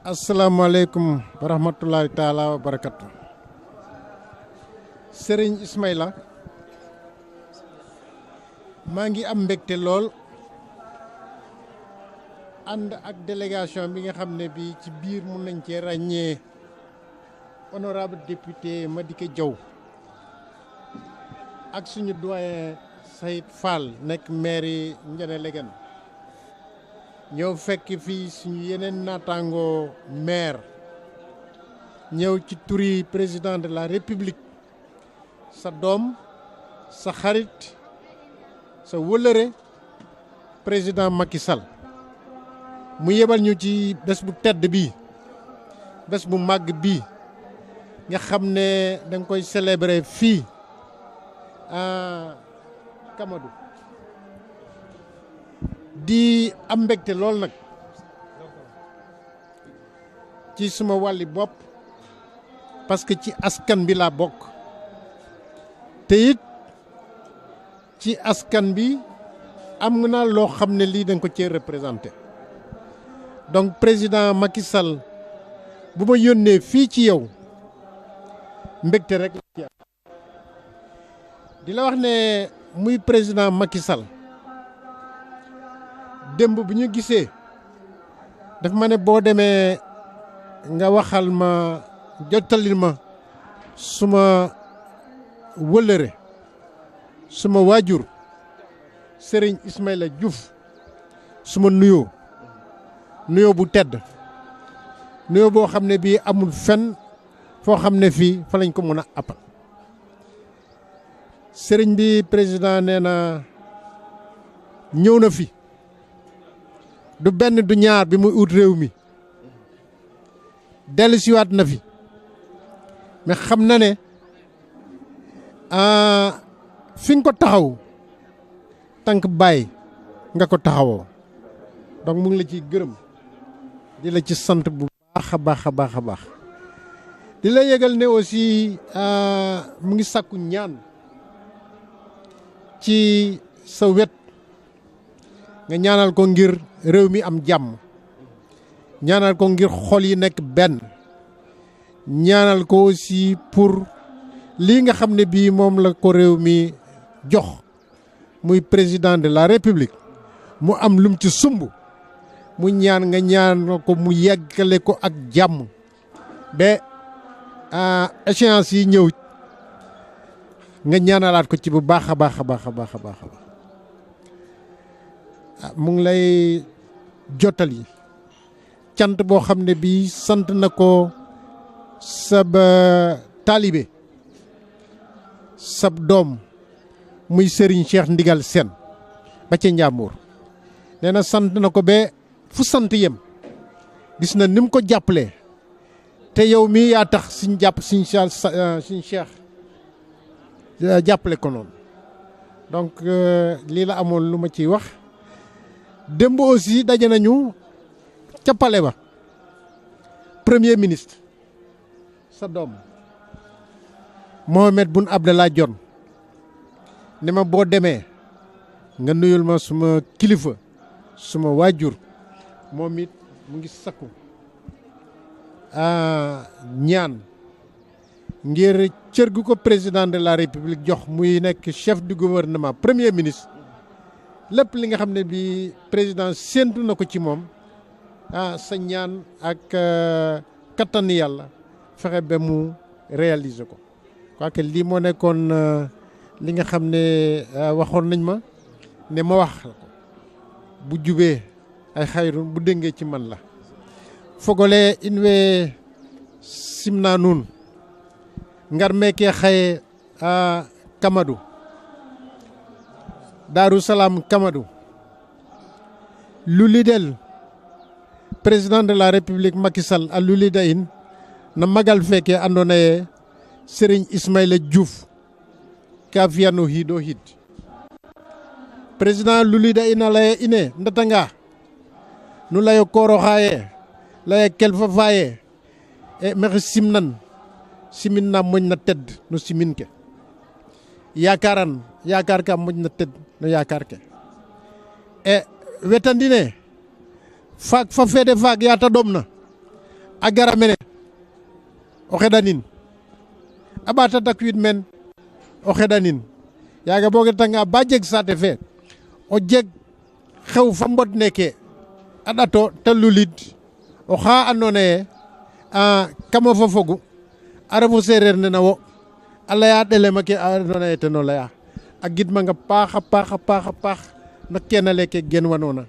asalaamaaleykum wa rahmatullahi taala wa barakatu. Serigne Ismaïla maa ngi am mbégte lool ànd ak délégation bi nga xam ne bi ci biir mun nañ cee ràññee honorable député Madické Diaw ak suñu doyen Saïd Fall nekk maire Ndiéné Léguène ñëw fekk fii suñu yeneen naataangoo maire ñëw ci turi président de la république sa doom sa xarit sa wëllëre président Macky Sall mu yebal ñu ci bés bu tedd bi bés bu màgg bi nga xam ne da nga koy célébrer fii à Kamadou di am mbégte lool nag ci suma wàlli bopp parce que ci askan bi laa bokk te it ci askan bi am na loo xam ne lii da nga ko cee représenté donc président Macky Sall bu ma yónnee fii ci yow mbégte rek la ci am di la wax ne muy président Macky Sall démb bu ñu gisee daf ma ne boo demee nga waxal ma jottalil ma suma wëllëre suma waajur Serigne Ismaïla Diouf suma nuyoo bu tedd nuyoo boo xam ne bii amul fenn foo xam ne fii fa lañ ko mën a appal Serigne bi président nee na ñëw na fi du benn du ñaar bi muy ut réew mi dellu siwaat na fi mais xam na ne fi nga ko taxaw tànk bàyyi nga ko taxawoo donc mu ngi la ciy gërëm di la ci sant bu baax a baax a baax a baax di la yëgal ne aussi mu ngi sàkku ñaan ci sa wet nga ñaanal ko ngir réew mi am jàmm ñaanal ko ngir xol yi nekk benn ñaanal ko aussi pour lii nga xam ne bii moom la ko réew mi jox muy président de la république mu am lum ci sumb mu ñaan nga ñaan ko mu yeggale ko ak jàmm ba échéance yi ñëw nga ñaanalaat ko ci bu baax a baax a baax a baax a baax mu ngi lay jottali cant boo xam ne bii sant na ko sab taalibe sab doom muy Serigne Cheikh Ndigal Sène ba ca Njàmbur nee na sant na ko ba fu sant yem gis na ni mu ko jàppalee te yow mii yaa tax suñ Cheikh jàppale ko noonu donc lii la amoon lu ma ciy wax démb aussi daje nañu ca palais ba premier ministre sa doom Mohamed Boun Abdallah Dionne ne ma boo demee nga nuyul ma suma kilifa suma waajur moom it mu ngi sakku ñaan ngir cër gu ko président de la république jox muy nekk chef du gouvernement premier ministre lépp li nga xam ne bi président séentu na ko ci moom sa ñaan ak kattanu yàlla fexe ba mu réaliser ko quoi que lii moo nekkoon li nga xam ne waxoon nañ ma ne ma wax ko bu jubee ay xayrun bu déngee ci man la fogole in way simna nuun ngar meeke xaye a Kamadou Darou Salam Kamadou lulidel président de la république Macky Sall a lulida in na magal feke andoona yee Serigne Ismaïla Diouf ka fi'an o xiid o xiid président lulida in a laya ine ndatanga nu layo koor oxa laya kelfa fa ye maxey simnan simin na moƴ na tedd no simin ke yaakaar ka moƴ na tedd no yaakaar ke wetandine faak fa fede faak yaata ɗomna a gara mene o xeɗanin a ɓaata dakwid men o xeɗanin yaaga bo getanga ba jeg saate fe o jeg xew fa mbod neke a ɗato te lulid oxa andoona yee kamo fo fogu a refu seereer nena wo a laya ɗelema ke andoona yee ten o laya a gidmanga paax a paax a paax a paax no keena leke genwanoona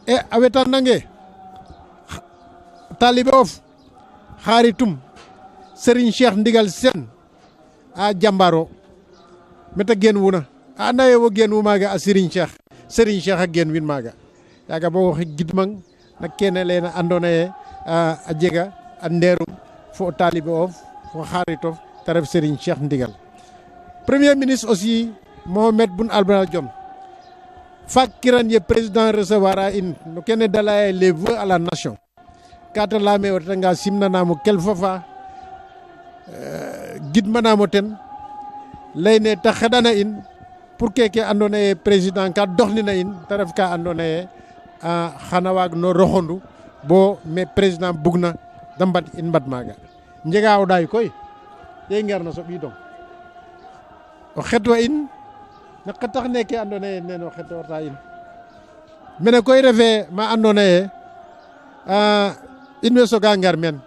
e a wetanange taalibe of xaaritum Serigne Cheikh Ndigal Sène a jambaro meta gen wuna a anda ye wo gen wu maaga a Serigne Cheikh a gen win maaga yaaga bo waxe gidmang na kene lena andoona ye a jega a ndeerum fo taalibe of fo xaaritof te ref Serigne Cheikh Ndigal. Premier ministre aussi Mohamed Boun Abdallah Dionne faak kiran ye président recevoir a in no kene da laya les vœux à la nation kata leyame o retanga simnanamo kelfa fa gidmanamo ten leyne te xeɗana in pour keke andoona ye président ka doxnina in te ref ka andoona ye xana waag no roxondu bo me président bugna da mbad in mbad maaga njega o ɗaay koy ye ngarna soɓidong o xetwa in na xetax neke andoona ye nene o xetota in mene koy refe ma andoona ye in way soga ngar meen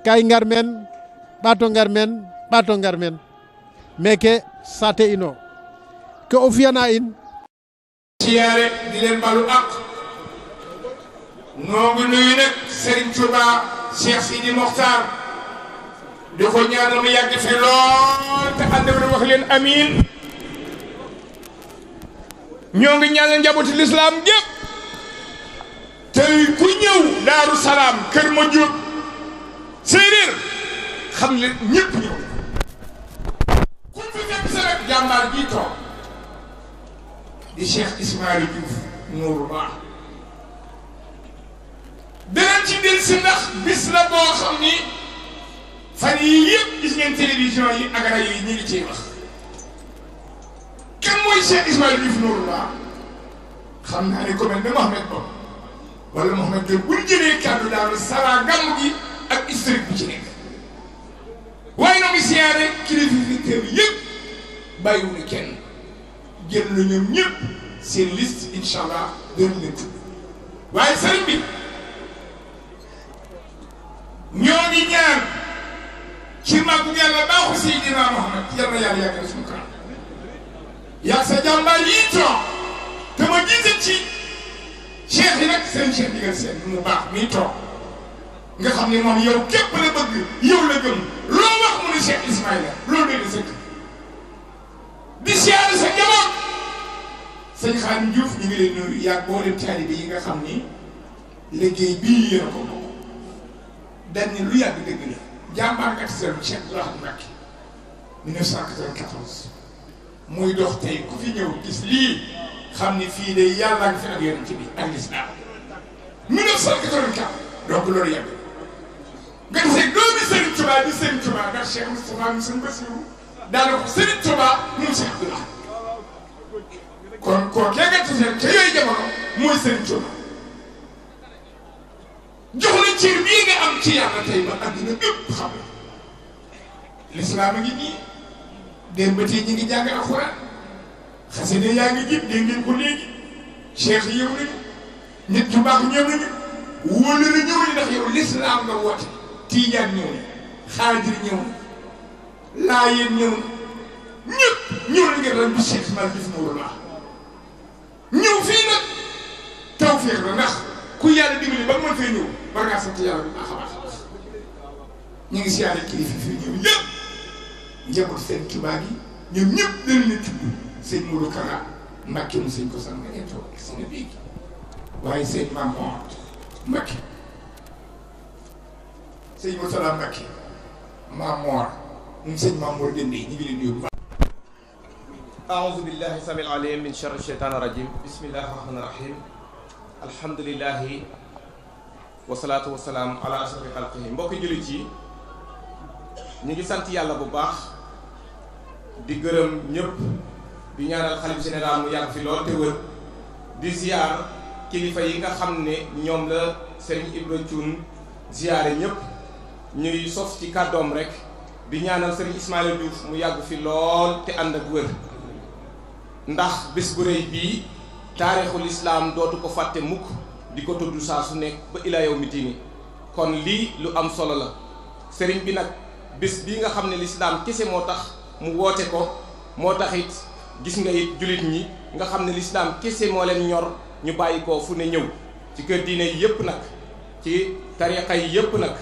ka i ngar meen ɓaato ngar meen meke saate ino ke o fiyana in siyaare di leen balu ak noo ngi nuyu nag Serigne Touba Cheikh Sidi Mokhtar di ko ñaanal mu yàgg fi lool te ànd ak wax leen amiin ñoo ngi ñaanal njabootu lislaam gépp tey ku ñëw Daaru Salaam kër ma jóg séeréer xam leen ñëpp ñëw ku fi fekk sa rek jàmbaar bii toog di Cheikh Ismaïla Diouf Nourou Ba danañ ci del si ndax bis la boo xam ni fan yii yëpp gis ngeen télévision yi ak rajo yi ñu ngi ciy wax kan mooy Cheikh Ismaïla Diouf Nourou Ba xam naa ne ku mel ne Mohamed Ba wala Mohamed Diop bu ñu jëlee kàddu daal sara gàmm gi ak historique bi ci nekk waaye noo ngi siyaare kilifa fi teew yëpp bàyyiwuñu kenn jël na ñoom ñëpp seen liste incha allah dooñu leen tudd waaye sëriñ bi ñoo ngi ñaan ci màggu yàlla baaxu Seydina Mohamed yal na yàlla yàggal suñu kanam yaa sa jàmbaar yii toog te ma jiite ci cheikh yi nag seen Cheikh Ndigal Sène mu baax mii toog nga xam ne moom yow képp la bëgg yow la gëm loo wax mu ne Cheikh Ismaïla loolu doy na sëkk di siyaare sa njaboot sëñ Xaadim Diouf ñu ngi leen nuyu yàgg boo leen taalibe yi nga xam ni liggéey bii yéen a ko bokk dañ ne lu yàgg dëgg la jàmbaar ak seen Cheikh Ibrahima Mbacké 1994 muy dox tey ku fi ñëw gis lii xam ni fii de yàlla nga fi ak yonent bi ak lislaam 1984 donc loolu yàgg nga gisee doomi Serigne Touba di Serigne Touba ndax Cheikh Moustapha mu sëñ Bassirou daana ko Serigne Touba moom Cheikh Abdoulaye kon koo kee nga gisee te yooyu jamono mooy Serigne Touba jox la cër bii nga am ci yàlla tey ba àddina bépp xam la lislaam a ngi nii démb ba tey ñi ngi jàng alxuraan xasida yaa ngi jib dégg ngeen ko léegi cheikh yi ñëw nañu nit ñu baax ñëw nañu wóolu la ñëw ni ndax yow lislaam nga woote tiijaan ñëw na xaadir ñëw na laayeen ñëw na ñëpp ñëw na ngeen ran bi Cheikh Ismaïla Diouf Nourou Ba ñëw fii nag tawfeex la ndax ku yàlla dimbali ba mën fee ñëw war ngaa sant yàlla bu baax a baax a baax ñu ngi siyaare kilifa fii ñëw yëpp njaboot seen Tuubaa gi ñoom ñëpp dañu leen tudd sëñ Modou Kara Mbacke mu sëñ ko sax nga ngeen toog si nga bii waaye sëñ Maam Mor Mbacke sëñ Moussa Mbacke Maam Mor mu sëñ Maam Mor Dende ñu ngi leen di yóbbu. أعوذ بالله السميع العليم من شر الشيطان الرجيم بسم الله الرحمن الرحيم الحمد لله والصلاة والسلام على أشرف خلقه mbokki jullit yi ñu ngi sant yàlla bu baax di gërëm ñëpp di ñaanal xalif général mu yàgg fi lool te wër di ziar kilifa yi nga xam ne ñoom la Serigne Ibra Thioune ziyaare ñëpp ñuy sof ci kàddoom rek di ñaanal sëriñ Ismaïla Diouf mu yàgg fi lool te ànd ak wër ndax bés bu rëy bii taarixul islaam dootu ko fàtte mukk di ko tudd saa su nekk ba ilaa yawmi diini kon lii lu am solo la sëriñ bi nag bés bii nga xam ne lislaam kese moo tax mu woote ko moo tax it gis nga it jullit ñi nga xam ne lislaam kese moo leen ñor ñu bàyyi ko fu ne ñëw ci kër diine yi yëpp nag ci tariqa yi yëpp nag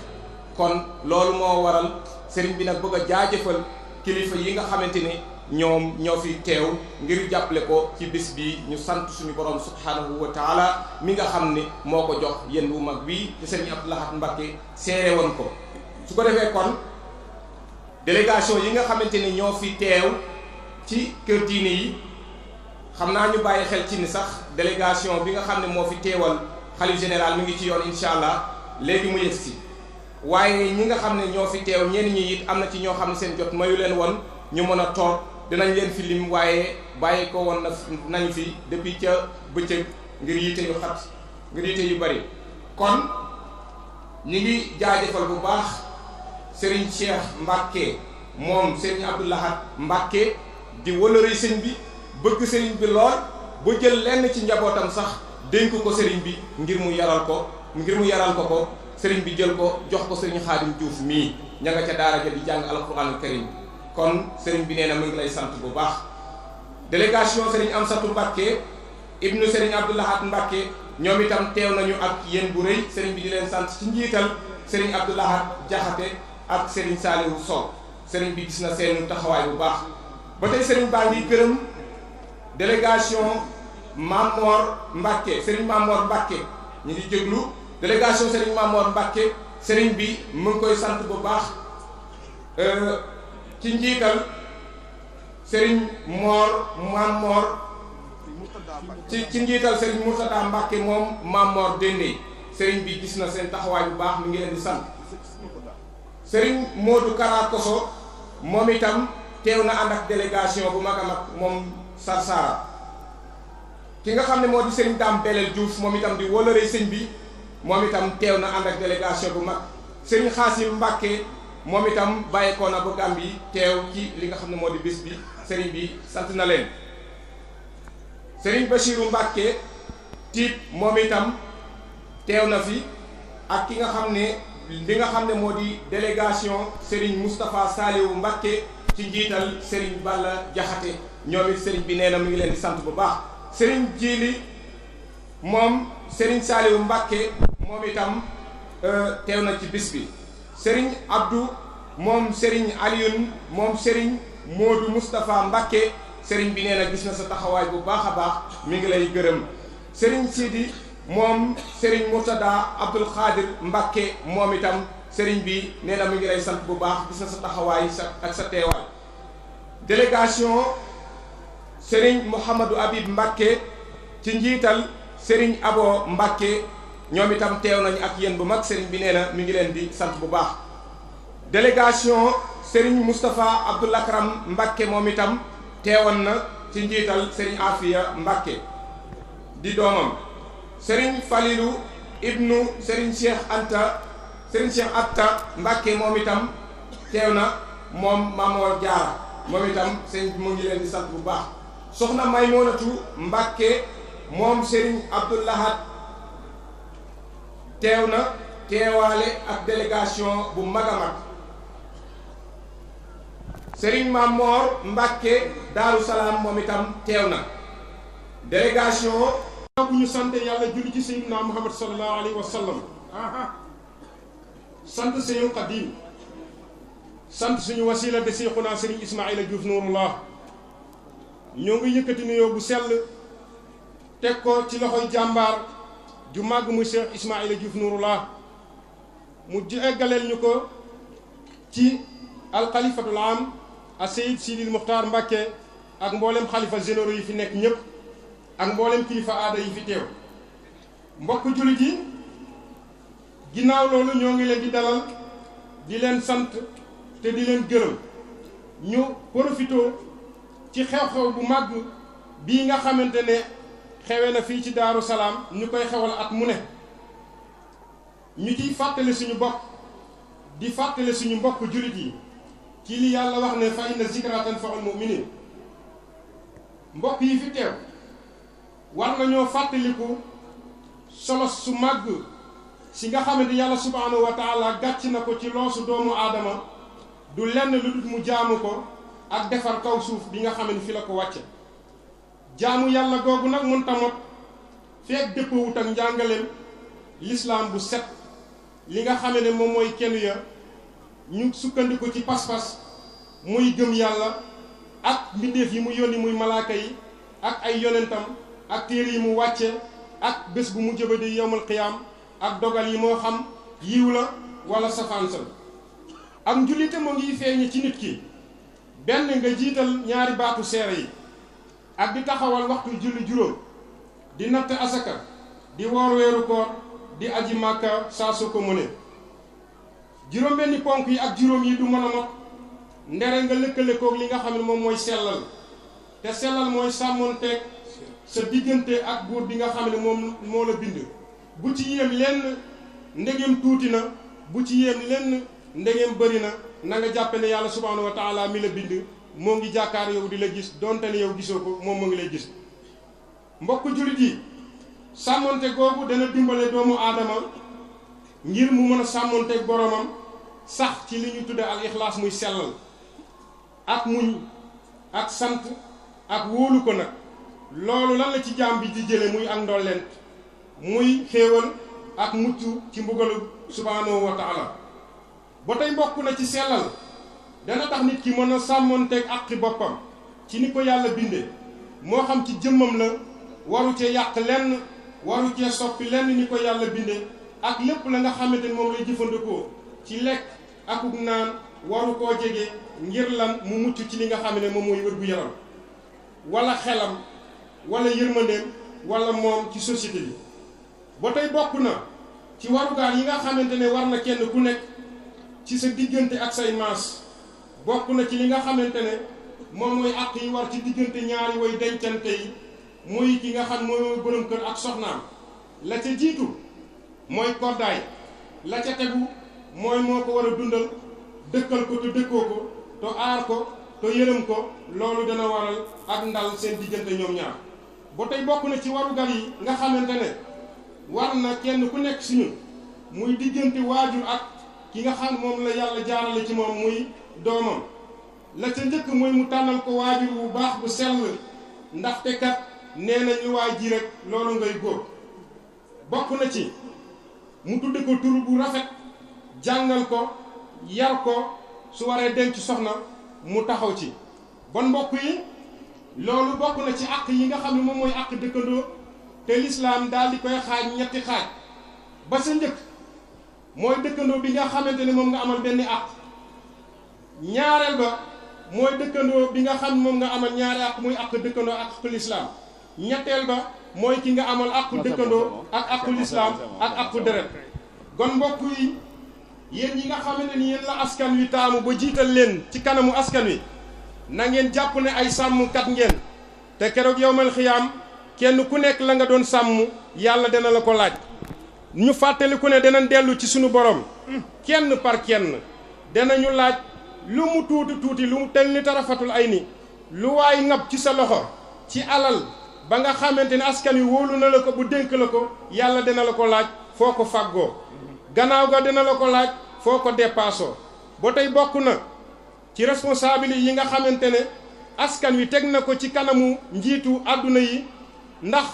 kon loolu moo waral sëriñ bi nag bëgg a jaajëfal kilifa yi nga xamante ne ñoom ñoo fi teew ngir jàppale ko ci bis bi ñu sant suñu borom subhanahu wa taala mi nga xam ne moo ko jox yéen bu mag bii te sëriñ Abdou Lahad Mbacké seere woon ko su ko defee kon délégation yi nga xamante ni ñoo fi teew ci kër diine yi xam naa ñu bàyyi xel ci ni sax délégation bi nga xam ne moo fi teewal xalif général mi ngi ci yoon incha allah léegi mu yegg si waaye ñi nga xam ne ñoo fi teew ñenn ñi it am na ci ñoo xam ne seen jot mayu leen woon ñu mën a toog dinañ leen fi lim waaye bàyyi ko woon nañu fi depuis ca bëccëg ngir yiite yu xat ngir yiite yu bari kon ñi ngi jaajëfal bu baax Serigne Cheikh Mbacké moom Serigne Abdou Lahad Mbacké di wëlëri sëñ bi bëgg sëriñ bi lool bu jël lenn ci njabootam sax dénk ko sëriñ bi ngir mu yaral ko ko sëriñ bi jël ko jox ko sëriñ Xaadim Diouf mii ña nga ca daara ja di jàng alquranul karim kon sëriñ bi nee na mu ngi lay sant bu baax délégation sëriñ Amsatou Mbacké ibnu sëriñ Abdou Lahad Mbacké ñoom itam teew nañu ak yéen bu rëy sëriñ bi di leen sant ci njiital sëriñ Abdou Lahad Jaxate ak sëriñ Saliou Sow sëriñ bi gis na seen taxawaay bu baax ba tey sëriñ baa ngi gërëm délégation Mamor Mbacké sëriñ Mamor Mbacké ñu ngi jéglu délégation sëriñ Mamor Mbacké sëriñ bi mu ngi koy sant bu baax ci njiital sëriñ Mamor ci njiital sëriñ Murtada Mbacké moom Mamor Dendey sëriñ bi gis na seen taxawaay bu baax mi ngi leen di sant sëriñ Modou Kara Koso moom itam teew na ànd ak délégation bu mag a mag moom Sarsara ki nga xam ne moo di sëriñ Dame Belel Diouf moom itam di wóolëree sëñ bi moom itam teew na ànd ak délégation bu mag sëriñ Xaasim Mbacké moom itam bàyyeekoo na ba Gàmbi teew ci li nga xam ne moo di bis bi sëriñ bi sant na leen sëriñ Bachirou Mbacké tiit moom itam teew na fi ak ki nga xam ne li nga xam ne moo di délégation sëriñ Moustapha Saliou Mbacké ci njiital sëriñ Balla Jaxate ñoom it sëriñ bi nee na mi ngi leen di sant bu baax sëriñ Jili moom sëriñ Saliou Mbacké moom itam teew na ci bis bi sëriñ Abdou moom sëriñ Alioune moom sëriñ Modou Moustapha Mbacké sëriñ bi nee na gis na sa taxawaay bu baax a baax mi ngi lay gërëm sëriñ Sidi moom sëriñ Murtada Abdoul Khadir Mbacké moom itam sëriñ bi nee na mi ngi lay sant bu baax gis na sa taxawaay ak sa teewaay délégation sëriñ Mouhamadou Habib Mbacké ci njiital sëriñ Abo Mbacké ñoom itam teew nañu ak yéen bu mag sëriñ bi nee na mi ngi leen di sant bu baax délégation sëriñ Moustapha Abdoul Akram Mbacké moom itam teewoon na ci njiital sëriñ Afia Mbacké di doomam sëriñ Falilou ibnu sëriñ Cheikh Atta Mbacké moom itam teew na moom Mamor Diarra moom itam sëriñ mu ngi leen di sant bu baax soxna Maymonatu Mbacké moom sëriñ Abdou Lahad teew na teewaale ak délégation bu mag a mag sëriñ Mamor Mbacké Daaru Salaam moom itam teew na délégation bu ñu sant yàlla julli ci sayyidina Muhammad sallallahu alayhi wa sallam sant Seydou Khadim sant suñu wasila de Seyxuna sëriñ Ismaïla Diouf Nourullah ñoo ngi yëkkati nuyoo bu sell teg ko ci loxoy jàmbaar ju màgg muy Cheikh Ismaïla Diouf Nourullah mu eggaleel ñu ko ci alxalifatul am a Seyd Sidil Muxtaar Mbacké ak mboolem xalifa généraux yi fi nekk ñëpp ak mboolem kilifa aada yi fi teew mbokk jullit yi ginnaaw loolu ñoo ngi leen di dalal di leen sant te di leen gërëm ñu profito ci xew-xew bu màgg bii nga xamante ne xewe na fii ci Daaru Salaam ñu koy xewal at mu ne ñu ciy fàttale suñu bopp di fàttale suñu mbokk jullit yi ci li yàlla wax ne fa inna zikra tanfa'ul mu'minin mbokk yi fi teew war nañoo fàttaliku solo su màgg si nga xamante yàlla subhaanahu wa taala gàcc na ko ci loosu doomu aadama du lenn lu dul mu jaamu ko ak defar kaw suuf bi nga xam ne fi la ko wàcce jaamu yàlla googu nag mën tamot feek dëppawut ak njàngaleem lislaam bu set li nga xam ne moom mooy kenn ya ñu sukkandiku ci pas-pas muy gëm yàlla ak mbindeef yi mu yónni muy malaaka yi ak ay yonentam ak téere yi mu wàcce ak bés bu mu jëbadi yowmal qiyaam ak dogal yi moo xam yiw la wala safaan sa ak njullite moo ngi feeñe ci nit ki benn nga jiital ñaari baatu seere yi ak di taxawal waxtu julli juróom di natt asaka di woor weeru koor di aji màkka saa su ko mëne juróom benni ponk yi ak juróom yi du mën a mot ndere nga lëkkale koog li nga xam ne moom mooy sellal te sellal mooy sàmmoonteeg sa diggante ak buur bi nga xam ne moom moo la bind bu ci yéem lenn ndegem tuuti na bu ci yéem lenn ndegem bëri na na nga jàppe ne yàlla subhaanahu wa taala mi la bind moo ngi jàkkaar yow di la gis donte ne yow gisoo ko moom moo ngi lay gis mbokk jullit yi sàmmonte googu dana dimbale doomu aadama ngir mu mën a sàmmonteeg boromam sax ci li ñu tudde al ixlaas muy sellal ak muñ ak sant ak wóolu ko nag loolu lan la ci jaam bi di jële muy ak ndollent muy xéewal ak mucc ci mbugalu subhaanahu wa taala ba tey bokk na ci sellal dana tax nit ki mën a sàmmonteeg àqi boppam ci ni ko yàlla bindee moo xam ci jëmmam la waru cee yàq lenn waru cee soppi lenn ni ko yàlla bindee ak lépp la nga xamante ni moom lay jëfandikoo ci lekk akuk naan waru koo jege ngir lan mu mucc ci li nga xam ne moom mooy wér-gu-yaram wala xelam wala yërmandeem wala moom ci société bi ba tey bokk na ci warugaar yi nga xamante ne war na kenn ku nekk ci sa diggante ak say maas bokk na ci li nga xamante ne moom mooy àq yi war ci diggante ñaari way dencante yi muy ki nga xam mooy borom kër ak soxnaam la ca jiitu mooy koddaay la ca tegu mooy moo ko war a dundal dëkkal ko te dëkkoo ko te aar ko te yërëm ko loolu dana waral ak ndal seen diggante ñoom ñaar ba tey bokk na ci warugar yi nga xamante ne war na kenn ku nekk si ñun muy diggante waajur ak ki nga xam moom la yàlla jaarale ci moom muy doomam la ca njëkk mooy mu tànnal ko waajur bu baax bu sell ndaxte kat nee nañ lu waay ji rek loolu ngay góor bokk na ci mu tudd ko tur bu rafet jàngal ko yar ko su waree denc soxna mu taxaw ci bon mbokk yi loolu bokk na ci àq yi nga xam ne moom mooy àq dëkkandoo te lislaam daal di koy xaaj ñetti xaaj ba sa njëkk mooy dëkkandoo bi nga xamante ne moom nga amal benn àq ñaareel ba mooy dëkkandoo bi nga xam ne moom nga amal ñaari àq muy àq dëkkandoo ak àqu lislaam ñetteel ba mooy ki nga amal àqu dëkkandoo ak àqu lislaam ak àqu deret kon mbokk yi yéen yi nga xamante ni yéen la askan wi taamu ba jiital leen ci kanamu askan wi na ngeen jàpp ne ay sàmmkat ngeen te keroog yowmal xiyaam kenn ku nekk la nga doon sàmm yàlla dana la ko laaj ñu fàttali ku ne danañ dellu ci sunu borom kenn par kenn danañu laaj lu mu tuuti tuuti lu mu tel ni tarafatul ay ni lu waay ngab ci sa loxo ci alal ba nga xamante ne askan wi wóolu na la ko bu dénk la ko yàlla dana la ko laaj foo ko fàggoo gannaaw ga dina la ko laaj foo ko dépassoo ba tey bokk na ci responsabilité yi nga xamante ne askan wi teg na ko ci kanamu njiitu àdduna yi ndax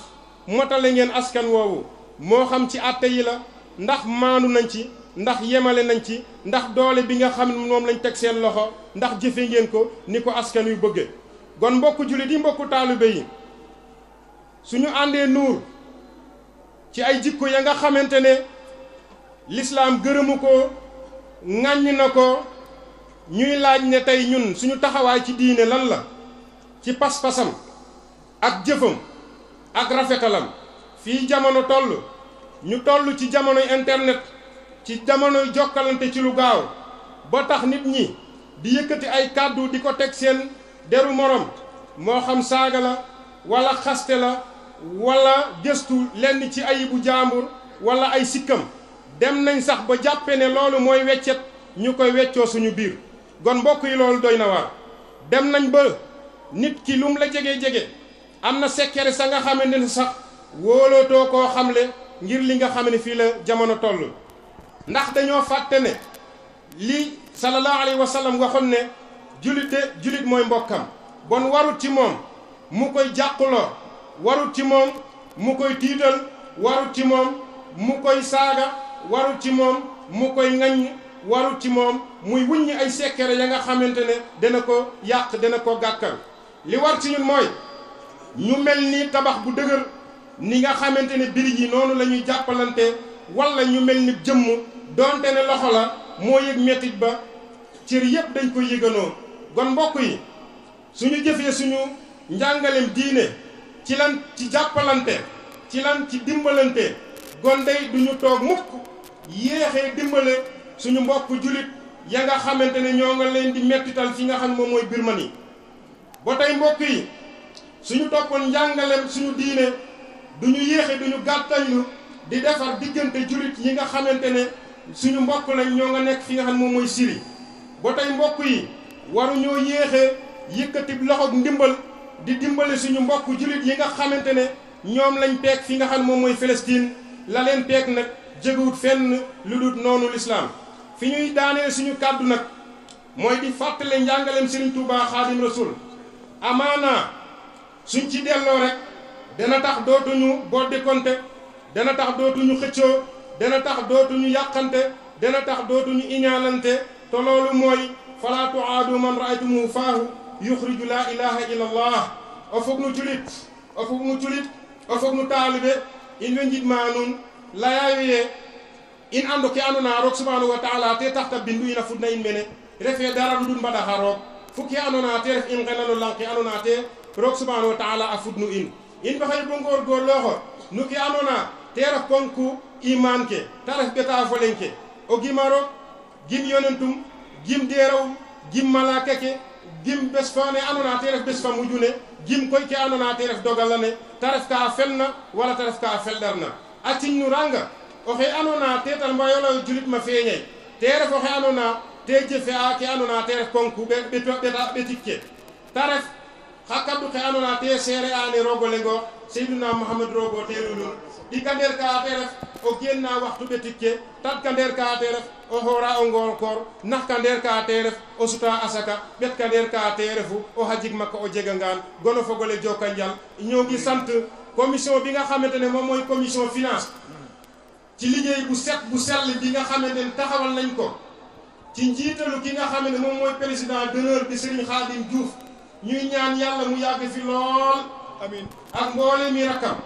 motale ngeen askan woowu moo xam ci àtte yi la ndax maandu nañ ci ndax yemale nañ ci ndax doole bi nga xam ne moom lañ teg seen loxo ndax jëfe ngeen ko ni ko askan wi bëgge kon mbokku jullit yi mbokku taalibe yi suñu àndee nuur ci ay jikko ya nga xamante ne lislaam gërëmu ko ŋàññ na ko ñuy laaj ne tey ñun suñu taxawaay ci diine lan la ci pas-pasam ak jëfam ak rafetalam fii jamono toll ñu toll ci jamonoy internet ci jamonoy jokkalante ci lu gaaw ba tax nit ñi di yëkkati ay kàddu di ko teg seen deru morom moo xam saaga la wala xaste la wala gëstu lenn ci ayibu jaambur wala ay sikkam dem nañ sax ba jàppe ne loolu mooy weccet ñu koy weccoo suñu biir gon mbokk yi loolu doy na waar dem nañ ba nit ki lum la jege am na sekkere sa nga xamante ne sax wóolootoo koo xamle ngir li nga xam ne fii la jamono toll ndax dañoo fàtte ne li sallallahu alayhi wa sallam waxoon ne julit mooy mbokkam bon warut ci moom mu koy jàquloo warut ci moom mu koy tiital warut ci moom mu koy saaga warut ci moom mu koy ŋaññ warut ci moom muy wuññi ay sekkere ya nga xamante ne dana ko yàq dana ko gàkkal li war ci ñun mooy ñu mel ni tabax bu dëgër ni nga xamante ne birig yi noonu la ñuy jàppalante wala ñu mel ni jëmm doonte ne loxo la moo yëg mettit ba cër yëpp dañ koy yëganoo gon mbokk yi suñu jëfee suñu njàngaleem diine ci lan ci jàppalante ci lan ci dimbalante gon day duñu toog mukk yéexee dimbale suñu mbokk julit ya nga xamante ne ñoo nga leen di mettital fi nga xam moom mooy Birmanie ba tey mbokk yi suñu toppoon njàngaleem suñu diine duñu yéexe duñu gàttañlu di defar diggante julit yi nga xamante ne suñu mbokk lañ ñoo nga nekk fi nga xam moom mooy Syrie ba tey mbokk yi waruñoo yéexee yëkkati loxoog ndimbal di dimbale suñu mbokk julit yi nga xamante ne ñoom lañ peeg fi nga xam moom mooy Palestine la leen peeg nag jegewut fenn lu dul noonu lislaam fi ñuy daanee suñu kàddu nag mooy di fàttale njàngaleem Serigne Touba Xaadim Rasul amaana suñ ci delloo rek dana tax dootuñu boddi konte dana tax dootuñu xëccoo dana tax dootuñu yàqante dana tax dootuñu iñaalante te loolu mooy falaa tuaadu man raaytumuhu faahu yuxriju laa ilaha illa allah o foog nu julit o foog nu taalibe in we njidma nuun layaye in ando ke andona roog subhanahu wa taala te taxta bindu ina fudna in mene refe dara ludul mbadaxa roog fu ke andona te ref in ngenano lang ke andona te roog subhanahu wa taala a fudnu in baxay bo ngoorgoorlooxo nu ke andona te ref ponku iman ke te ref ɓeta foleng ke o gima roog gim yonentum gim deerawum gim malaka ke gim bes fane andona te ref bes fa mujune gim koy ke andona te ref dogalane te ref ka a felna wala te ref ka a felɗarna a ciñnu ranga oxe andona te tan mbayolo julit ma feeñay te ref oxe andona te jefe a ke andona te ref ponku ɓetik ke te ref xa kaddu xe andona te seere ane roogo lengo Seydina Muhammad roogo te lulun ɗika nder ka te ref o genna waxtu ɓetik ke tat ka nder ka te ref o xoora o ngoor koor nax ka nder ka te ref o suta asaka ɓet ka nder ka te refu o xajig makka o jegangaan gono fogole joka njal ñoo ngi sant commission bi nga xamante ne moom mooy commission finance ci liggéey bu set bu sell bi nga xamante ne taxawal nañ ko ci njiitalu ki nga xamante ne moom mooy président d'honneur bi Serigne Khadim Diouf ñuy ñaan yàlla mu yàgg fi lool amiin ak mboole mi rakkam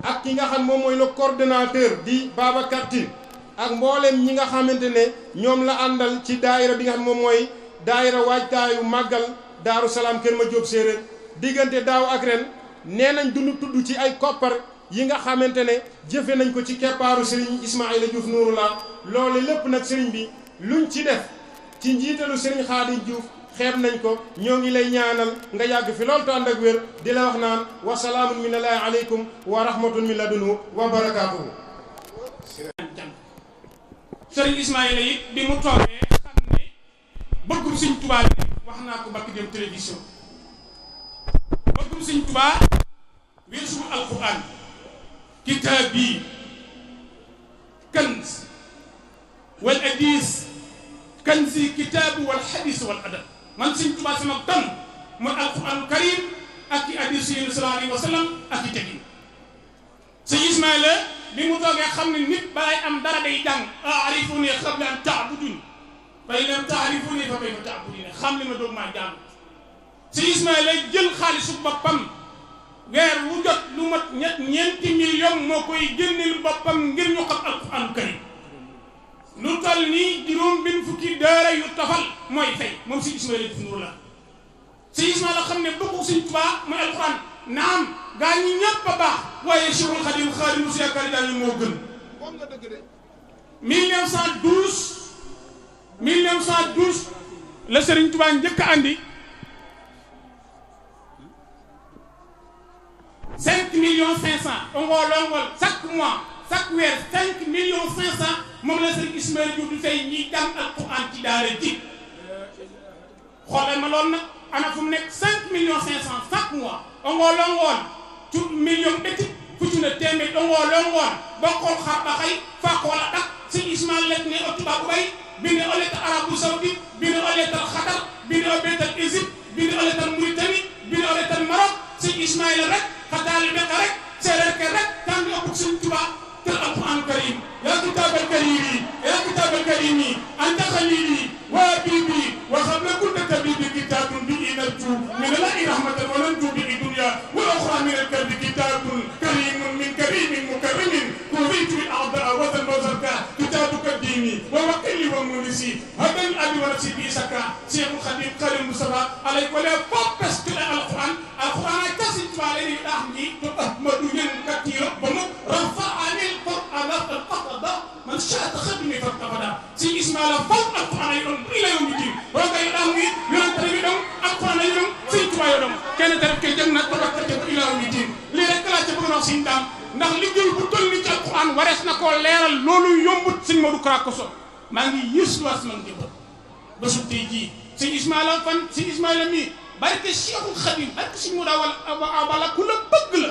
ak ki nga xam moom mooy le coordonnateur di Babacar Tine ak mboolem ñi nga xamante ne ñoom la àndal ci daayira bi nga xam moom mooy daayira waajtaayu màggal Daaru Salaam Kër Madiop Séeréer diggante daaw ak ren nee nañ duñu tudd ci ay koppar yi nga xamante ne jëfe nañ ko ci keppaaru Serigne Ismaïla Diouf Nouroullah loole lépp nag Serigne bi luñ ci def ci njiitalu Serigne Khadim Diouf xeeb nañ ko ñoo ngi lay ñaanal nga yàgg fi lool te ànd ak wér di la wax naan wa salaamun minallahi aleykum wa rahmatun min ladunhu wa barakaatuhu. Serigne Ismaïla it bi mu toogee xam ne bëggum Serigne Touba bi wax naa ko bakki dem télévision bëggum Serigne Touba weesu alquran kitaabi kanz wal hadis kanzi kitaabu wal hadis wal adab man Serigne Touba sama tan mooy alquranul karim ak i hadis yi sallallahu alayhi wa sallam ak i tegin Serigne Ismaïla bi mu toogee xam ne nit balay am dara day jàng aarifuni qabla an taabuduni fa in lam taarifuni fa kayfa taabuduni xam li ma doog maa jàng Serigne Ismaïla jël xaalisu boppam weer wu jot lu mat ñeenti million moo koy génneel boppam ngir ñu xam alquran karim lu toll nii juróom benn fukki daara yu tafal mooy fay moom Serigne Ismaïla Diouf Nouroullah Serigne Ismaïla xam ne bëggu Serigne Touba mooy alquran naam gaa ñi ñëpp a baax waaye Cheikhul Khadim Khadim Moussa Yaakaar daal moo gën 1912 la Serigne Touba njëkk a andi 5 millions 500 ongol chaque mois chaque weer 5 millions 500 moom la sëriñ Ismaïla Diouf di fay ñiy jàng alquran ci daara ji xoolal ma loolu nag ana fu mu nekk 5,500,000 chaque mois ongool ongool ci million béti fu ci ne téeméer ongool ongool bokkol xar ba xëy fàq wala dak sëñ Ismaïla lekk ne o tubaab bay bi ne o lettre Arabie Saoudite bi ne o lettre Qatar bi ne o lettre Égypte bi ne o lettre Mauritanie bi ne o lettre Maroc sëñ Ismaïla rek xataali bekk rek séeréer ke rek tànn ëpp sëñ Tuubaa tël alquran karim yaa kitaabal karimi yaa kitaabal karimi anta xalili wa habibi wa qabla kulli tabibi kitabun bi inarju min allahi rahmatan wa nanju bi dunya wa ukhra min alkarbi kitabun karimun min karimin mukarrimin kuwitu bil a'daa wa zanbazarka kitabuka dini wa waqili wa munisi hadan abi wa nafsi bi saka Cheikhul Khadim Karim Mustafa alay ko le popes til alquran alquran ay tasin tubaale ni dax ni to ahmadu yen katira ba mu rafa'ani القرآن فقد من شاء خدمي فقد سي إسماعيل فوق القرآن يوم إلى يوم الدين وكا يدامي يوم تربي دوم القرآن يوم سي تبا يوم كان ترب كي جنة تبقى إلى يوم الدين لي رك لا تبغى نسين دام ndax liggéey bu toll ni ci alquran warees na koo leeral loolu yombut sëñ Modou Kara Kosso maa ngi yësluwaat man di ko ba su tey jii sëñ Ismaïla fan sëñ Ismaïla mi barke Cheikhul Khadim barke sëñ Modou wala ku la bëgg la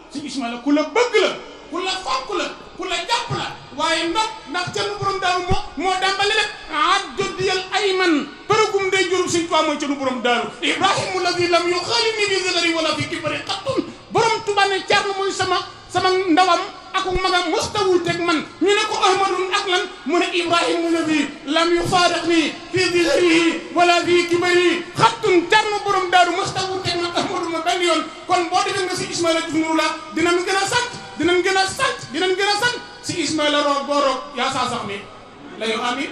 sëñ Ismaïla ku la bëgg la ku la fonk la ku la jàpp la waaye nag ndax Cerno borom daaru moo dàmbale rek addodiyal ayman përëgum day jurub Sëñ Tuubaa mooy Cerno borom daaru ibrahimu alladi lam yuxaalini bi zagari wala fi kibari xattun borom Tuubaa ne Cerno muy sama ndawam ak magam mustawu teg man ñu ne ko ahmadun ak lan mu ne ibrahimu alladi lam yufaariqni fi zagarihi wala fi kibari xattun Cerno borom daaru mustawu teg man ahmadu ma benn yoon kon boo defee nga si Ismaïla Diouf Nourou la dinañ gën a sant dinañ gën a sant si Ismaïla roog boo roog yaa saa sax mi la yo amin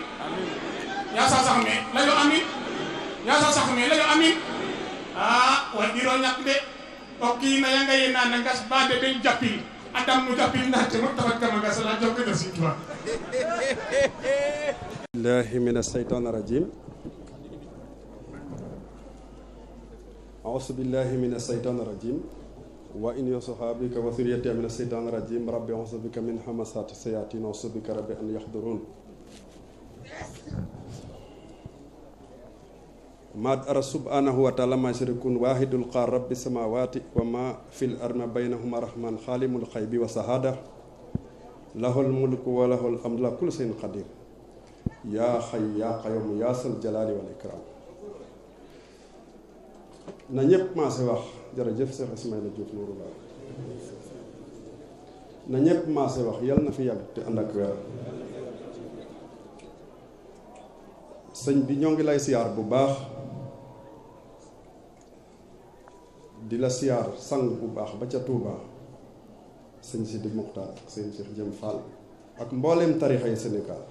yaa saa sax mi la yo amin yaa saa sax mi la yo amin wa ɗiro ñak de o kiina yanga ye nana ngas baade den jappil adam no jappil naate mo tawat kama ngas la jokk na si toi billahi min ashaytan rajim a'udhu billahi min ashaytan rajim wa in yusuha bika wa suriyati min ashaytan rajim rabbi a'udhu bika min hamasati sayatin wa a'udhu bika rabbi an yahdurun mad ara subhanahu wa ta'ala ma yushrikun wahidul qahhar rabbi samawati wa ma fil ardi baynahuma rahman khalimul ghaibi wa shahada lahul mulku wa lahul hamdu la kulli shay'in qadir ya hayy ya qayyum ya sal jalali wal ikram na ñëpp maase wax jërëjëf Cheikh Ismaïla Diouf Nourou la na ñëpp maase wax yal na fi yàgg te ànd ak weer sëñ bi ñoo ngi lay siyaar bu baax di la siyaar sang bu baax ba ca Touba sëñ Sidi Mokhtar ak sëñ Cheikh Jëm Fall ak mbooleem tarixa yi Sénégal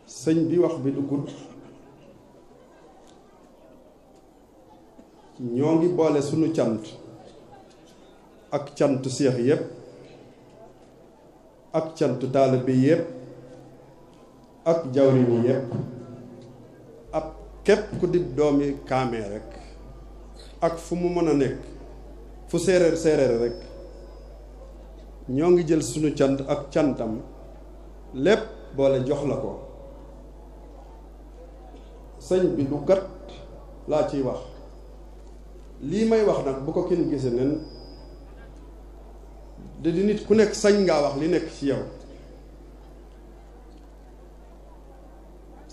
sëñ bi wax bi du gudd ñoo ngi boole sunu cant ak cant seex yépp ak cant taalibe yépp ak jawriñ yépp ak képp ku di doomi kaamee rek ak fu mu mën a nekk fu séeréer rek ñoo ngi jël sunu cant ak cantam lépp boole jox la ko sëñ bi lu gat laa ciy wax lii may wax nag bu ko kenn gisee nen da di nit ku nekk sañ ngaa wax li nekk ci yow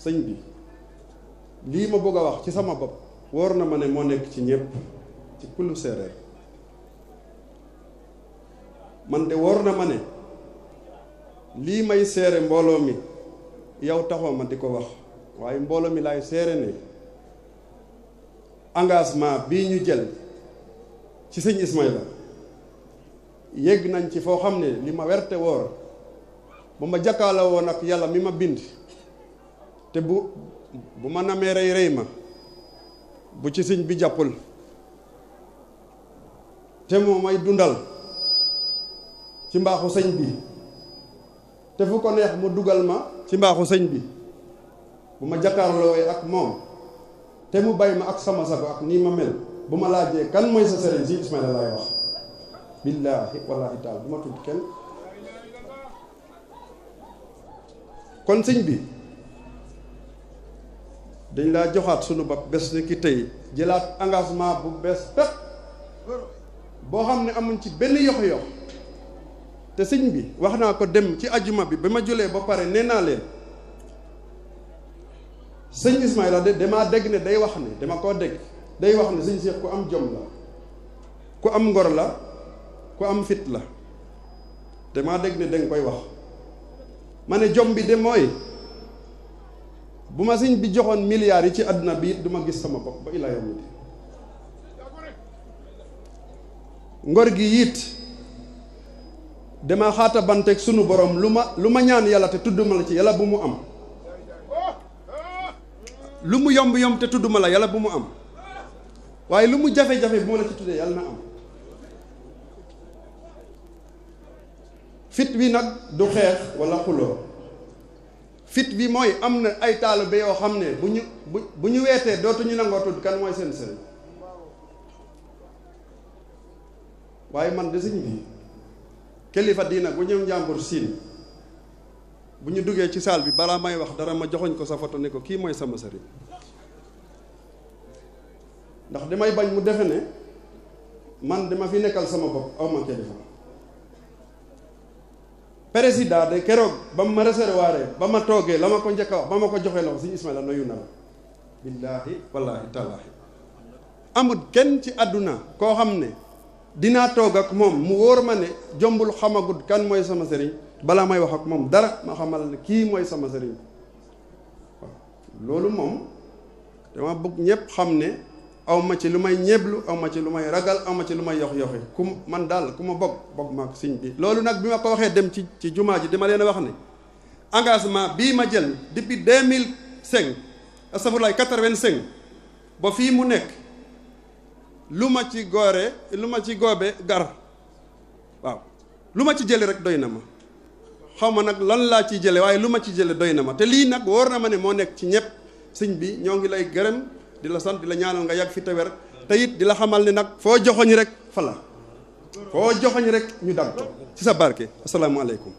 sëñ bi lii ma bëgg a wax ci sama bopp wóor na ma ne moo nekk ci ñépp ci kullu séeréer man de wóor na ma ne lii may seere mbooloo mi yow taxoo ma di ko wax waaye mbooloo mi laay seere ne engagement bii ñu jël ci sëñ Ismaïla yegg nañ ci foo xam ne li ma werte woor bu ma jàkkaarloo woon ak yàlla mi ma bind te bu ma namee rey ma bu ci sëñ bi jàppul te moo may dundal ci mbaaxu sëñ bi te fu ko neex mu dugal ma ci mbaaxu sëñ bi bu ma jàkkaarloo ak moom te mu bàyyi ma ak sama sago ak nii ma mel bu ma laajee kan mooy sa sëriñ si Ismaïla laay wax billaahi wallaahi taala bu ma tudd kenn kon sëñ bi dañ laa joxaat sunu bopp bés ni ki tey jëlaat engagement bu bees peq boo xam ne amuñ ci benn yox-yox te sëñ bi wax naa ko dem ci ajuma bi ba ma julee ba pare nee naa leen sëñ Ismaïla de damaa dégg ne day wax ne dama koo dégg day wax ne sëñ Cheikh ku am jom la ku am ngor la ku am fit la damaa dégg ne danga koy wax ma ne jom bi de mooy bu ma sëñ bi joxoon milliards yi ci àdduna bi it du ma gis sama bopp ba ilaa yawmi diin ngor gi it dama xaata banteeg sunu borom lu ma ñaan yàlla te tudduma la ci yàlla bu mu am lu mu yomb yomb te tudduma la yàlla bu mu am waaye lu mu jafe-jafe bu ma la ci tuddee yàlla na am fit bi nag du xeex wala xuloo fit bi mooy am na ay taalibe yoo xam ne bu ñu weetee dootuñu nangoo tudd kan mooy seen sëriñ waaye man de sëñ bi kilifa diina bu ñëw njàmbur siin bu ñu duggee ci saal bi balaa may wax dara ma joxoñ ko sa photo ne ko kii mooy sama sëriñ ndax damay bañ mu defe ne man dama fi nekkal sama bopp aw ma kilifa président de keroog ba ma recevoir ba ma toogee la ma ko njëkk a wax ba ma ko joxee loxo sëñ Ismaïla nuyu na la billaahi wallaahi tallaahi amul kenn ci àdduna koo xam ne dinaa toog ak moom mu wóor ma ne jombul xamagut kan mooy sama sëriñ balaa may wax ak moom dara ma xamal ne kii mooy sama sëriñ waaw loolu moom dama bëgg ñëpp xam ne aw ma ci lu may ñeblu aw ma ci lu may ragal aw ma ci lu may yox-yoxi ku man daal ku ma bokk ma ak sëñ bi loolu nag bi ma ko waxee dem ci jumaa ji dama leen a wax ne engagement bii ma jël depuis 2005 astafurlaay 85 ba fii mu nekk lu ma ci goobe gar waaw lu ma ci jële rek doy na ma xaw ma nag lan laa ciy jële waaye lu ma ci jële doy na ma te lii nag wóor na ma ne moo nekk ci ñëpp sëñ bi ñoo ngi lay gërëm di la sant di la ñaanal nga yàgg fi te wér te it di la xamal ne nag foo joxoñ rek fa la foo joxoñ rek ñu dagg ci sa barke asalaamaaleykum